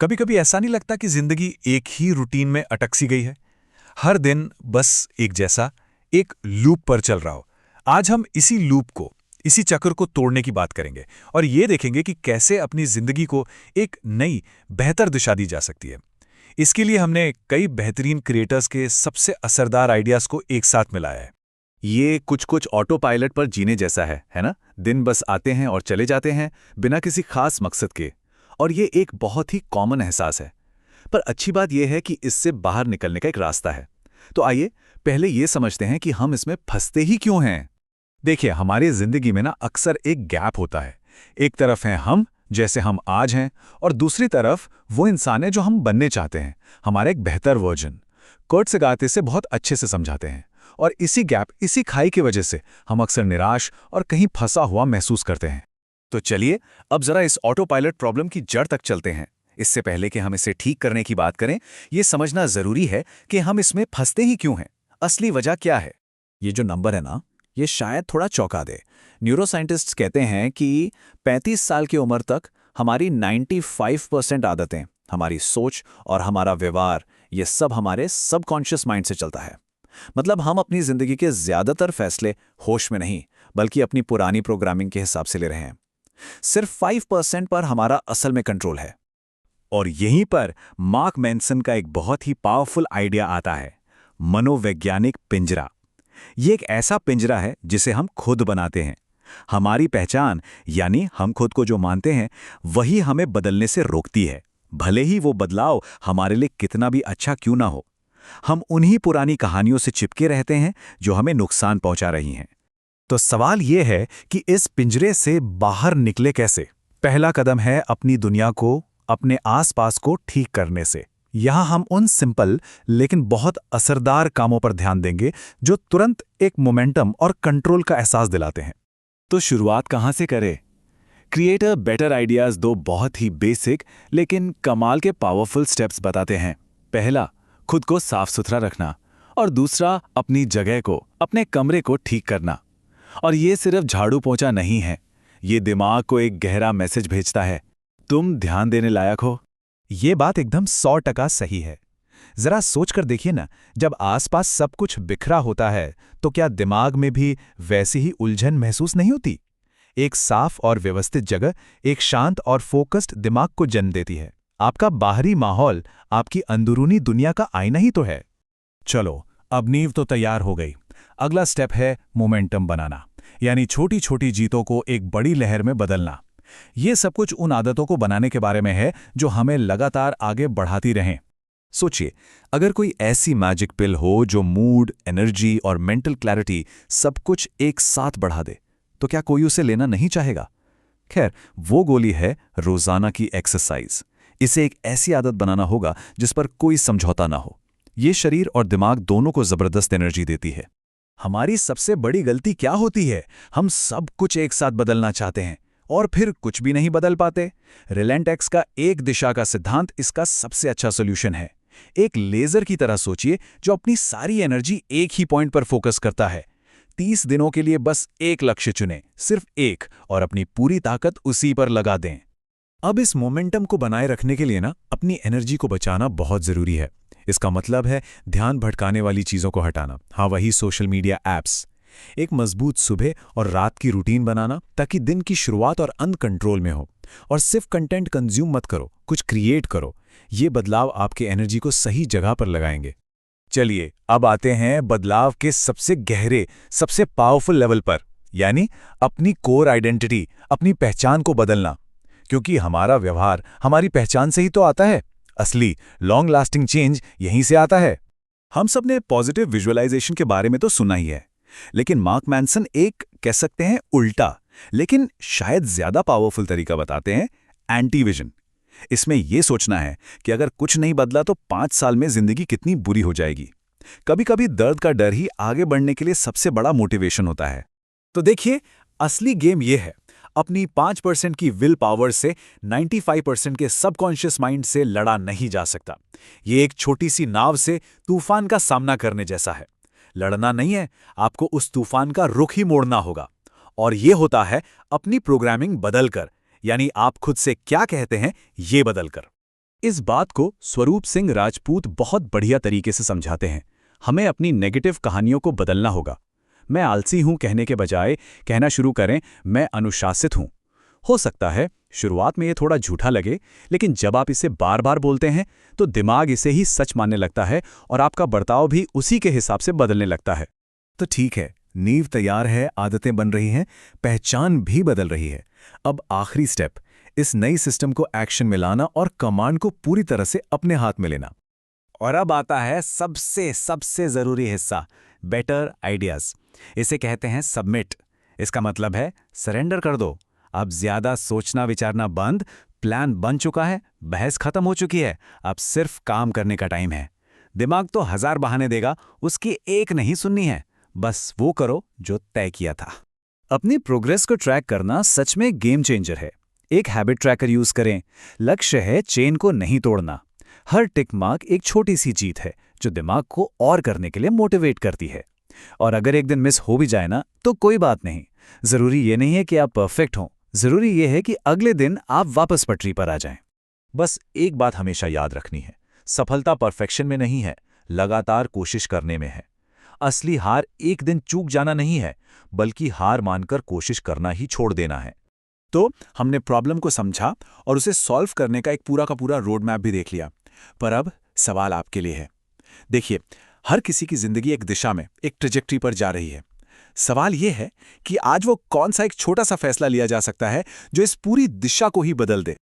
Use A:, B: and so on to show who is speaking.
A: कभी कभी ऐसा नहीं लगता कि जिंदगी एक ही रूटीन में अटक सी गई है। हर दिन बस एक जैसा, एक लूप पर चल रहा हो। आज हम इसी लूप को, इसी चक्र को तोड़ने की बात करेंगे और ये देखेंगे कि कैसे अपनी जिंदगी को एक नई, बेहतर दिशा दी जा सकती है। इसके लिए हमने कई बेहतरीन क्रिएटर्स के सबसे असरदार आइडियाज को एक साथ मिलाया है।
B: ये कुछ कुछ ऑटो पायलट पर जीने जैसा है ना? दिन बस आते हैं और चले जाते हैं, बिना किसी खास मकसद के। और ये एक बहुत ही कॉमन एहसास है। पर अच्छी बात यह है कि इससे बाहर निकलने का एक रास्ता है। तो आइए पहले ये समझते हैं कि हम इसमें फंसते ही क्यों हैं।
A: देखिए, हमारी जिंदगी में ना अक्सर एक गैप होता है। एक तरफ हैं हम, जैसे हम आज हैं, और दूसरी तरफ वो इंसान है जो हम बनने चाहते हैं, हमारा एक बेहतर वर्जन। कर्ट सेगाते से बहुत अच्छे से समझाते हैं। और इसी गैप, इसी खाई की वजह से हम अक्सर निराश और कहीं फंसा हुआ महसूस करते हैं।
B: तो चलिए अब जरा इस ऑटो पायलट प्रॉब्लम की जड़ तक चलते हैं। इससे पहले कि हम इसे ठीक करने की बात करें, ये समझना जरूरी है कि हम इसमें फंसते ही क्यों हैं, असली वजह क्या है। ये जो नंबर है ना, ये शायद थोड़ा चौंका दे। न्यूरोसाइंटिस्ट्स कहते हैं कि 35 साल की उम्र तक हमारी 95% आदतें, हमारी सोच और हमारा व्यवहार, ये सब हमारे सबकॉन्शियस माइंड से चलता है। मतलब हम अपनी जिंदगी के ज्यादातर फैसले होश में नहीं, बल्कि अपनी पुरानी प्रोग्रामिंग के हिसाब से ले रहे हैं। सिर्फ 5% पर हमारा असल में कंट्रोल है।
A: और यहीं पर मार्क मैनसन का एक बहुत ही पावरफुल आइडिया आता है, मनोवैज्ञानिक पिंजरा। ये एक ऐसा पिंजरा है जिसे हम खुद बनाते हैं। हमारी पहचान, यानी हम खुद को जो मानते हैं, वही हमें बदलने से रोकती है, भले ही वो बदलाव हमारे लिए कितना भी अच्छा क्यों ना हो। हम उन्हीं पुरानी कहानियों से चिपके रहते हैं जो हमें नुकसान पहुंचा रही हैं। तो सवाल ये है कि इस पिंजरे से बाहर निकले कैसे? पहला कदम है अपनी दुनिया को, अपने आसपास को ठीक करने से। यहाँ हम उन सिंपल लेकिन बहुत असरदार कामों पर ध्यान देंगे जो तुरंत एक मोमेंटम और कंट्रोल का एहसास दिलाते हैं।
B: तो शुरुआत कहाँ से करें? क्रिएट अ बेटर आइडियाज दो बहुत ही बेसिक लेकिन कमाल के पावरफुल स्टेप्स बताते हैं। पहला, खुद को साफ सुथरा रखना। और दूसरा, अपनी जगह को, अपने कमरे को ठीक करना। और ये सिर्फ झाड़ू पोंछा नहीं है, ये दिमाग को एक गहरा मैसेज भेजता है, तुम ध्यान देने लायक हो।
A: ये बात एकदम 100% सही है। जरा सोचकर देखिए ना, जब आसपास सब कुछ बिखरा होता है तो क्या दिमाग में भी वैसी ही उलझन महसूस नहीं होती? एक साफ और व्यवस्थित जगह एक शांत और फोकस्ड दिमाग को जन्म देती है। आपका बाहरी माहौल आपकी अंदरूनी दुनिया का आईना ही तो है। चलो, अब नींव तो तैयार हो गई। अगला स्टेप है मोमेंटम बनाना, यानी छोटी छोटी जीतों को एक बड़ी लहर में बदलना। ये सब कुछ उन आदतों को बनाने के बारे में है जो हमें लगातार आगे बढ़ाती रहें।
B: सोचिए, अगर कोई ऐसी मैजिक पिल हो जो मूड, एनर्जी और मेंटल क्लैरिटी सब कुछ एक साथ बढ़ा दे, तो क्या कोई उसे लेना नहीं चाहेगा? खैर, वो गोली है रोजाना की एक्सरसाइज। इसे एक ऐसी आदत बनाना होगा जिस पर कोई समझौता ना हो। ये शरीर और दिमाग दोनों को जबरदस्त एनर्जी देती है।
A: हमारी सबसे बड़ी गलती क्या होती है? हम सब कुछ एक साथ बदलना चाहते हैं और फिर कुछ भी नहीं बदल पाते। रिलेंटेक्स का एक दिशा का सिद्धांत इसका सबसे अच्छा सॉल्यूशन है। एक लेजर की तरह सोचिए जो अपनी सारी एनर्जी एक ही पॉइंट पर फोकस करता है। 30 दिनों के लिए बस एक लक्ष्य चुनें, सिर्फ एक, और अपनी पूरी ताकत उसी पर लगा दें। अब इस मोमेंटम को बनाए रखने के लिए ना अपनी एनर्जी को बचाना बहुत जरूरी है। इसका मतलब है ध्यान भटकाने वाली चीजों को हटाना। हाँ, वही सोशल मीडिया ऐप्स। एक मजबूत सुबह और रात की रूटीन बनाना ताकि दिन की शुरुआत और अंत कंट्रोल में हो। और सिर्फ कंटेंट कंज्यूम मत करो, कुछ क्रिएट करो। ये बदलाव आपके एनर्जी को सही जगह पर लगाएंगे। चलिए, अब आते हैं बदलाव के सबसे गहरे, सबसे पावरफुल लेवल पर, यानी अपनी कोर आइडेंटिटी, अपनी पहचान को बदलना। क्योंकि हमारा व्यवहार हमारी पहचान से ही तो आता है। असली लॉन्ग लास्टिंग चेंज यहीं से आता है। हम सब ने पॉजिटिव विजुअलाइजेशन के बारे में तो सुना ही है, लेकिन मार्क मैनसन एक, कह सकते हैं, उल्टा लेकिन शायद ज्यादा पावरफुल तरीका बताते हैं, एंटी विजन। इसमें यह सोचना है कि अगर कुछ नहीं बदला तो 5 साल में जिंदगी कितनी बुरी हो जाएगी। कभी कभी दर्द का डर ही आगे बढ़ने के लिए सबसे बड़ा मोटिवेशन होता है। तो देखिए, असली गेम यह है, अपनी 5% की विल पावर से 95% के सबकॉन्शियस माइंड से लड़ा नहीं जा सकता। ये एक छोटी सी नाव से तूफान का सामना करने जैसा है। लड़ना नहीं है, आपको उस तूफान का रुख ही मोड़ना होगा। और ये होता है अपनी प्रोग्रामिंग बदलकर, यानी आप खुद से क्या कहते हैं ये बदलकर। इस बात को स्वरूप सिंह राजपूत बहुत बढ़िया तरीके से समझाते हैं। हमें अपनी नेगेटिव कहानियों को बदलना होगा। मैं आलसी हूं कहने के बजाय कहना शुरू करें, मैं अनुशासित हूं। हो सकता है शुरुआत में ये थोड़ा झूठा लगे, लेकिन जब आप इसे बार बार बोलते हैं तो दिमाग इसे ही सच मानने लगता है और आपका बर्ताव भी उसी के हिसाब से बदलने लगता है।
B: तो ठीक है, नींव तैयार है, आदतें बन रही हैं, पहचान भी बदल रही है। अब आखिरी स्टेप, इस नई सिस्टम को एक्शन में लाना और कमांड को पूरी तरह से अपने हाथ में लेना। और अब आता है सबसे सबसे जरूरी हिस्सा, बेटर आइडियाज। इसे कहते हैं सबमिट। इसका मतलब है सरेंडर कर दो। अब ज्यादा सोचना विचारना बंद, प्लान बन चुका है, बहस खत्म हो चुकी है, अब सिर्फ काम करने का टाइम है। दिमाग तो 1000 बहाने देगा, उसकी एक नहीं सुननी है, बस वो करो जो तय किया था।
A: अपनी प्रोग्रेस को ट्रैक करना सच में गेम चेंजर है। एक हैबिट ट्रैकर यूज करें। लक्ष्य है चेन को नहीं तोड़ना। हर टिक मार्क एक छोटी सी जीत है जो दिमाग को और करने के लिए मोटिवेट करती है। और अगर एक दिन मिस हो भी जाए ना तो कोई बात नहीं। जरूरी ये नहीं है कि आप परफेक्ट हों, जरूरी ये है कि अगले दिन आप वापस पटरी पर आ जाएं।
C: बस एक बात हमेशा याद रखनी है, सफलता परफेक्शन में नहीं है, लगातार कोशिश करने में है। असली हार एक दिन चूक जाना नहीं है, बल्कि हार मानकर कोशिश करना ही छोड़ देना है।
A: तो हमने प्रॉब्लम को समझा और उसे सॉल्व करने का एक पूरा का पूरा रोड मैप भी देख लिया। पर अब सवाल आपके लिए है। देखिए, हर किसी की जिंदगी एक दिशा में, एक ट्रेजेक्टरी पर जा रही है। सवाल यह है कि आज वो कौन सा एक छोटा सा फैसला लिया जा सकता है जो इस पूरी दिशा को ही बदल दे।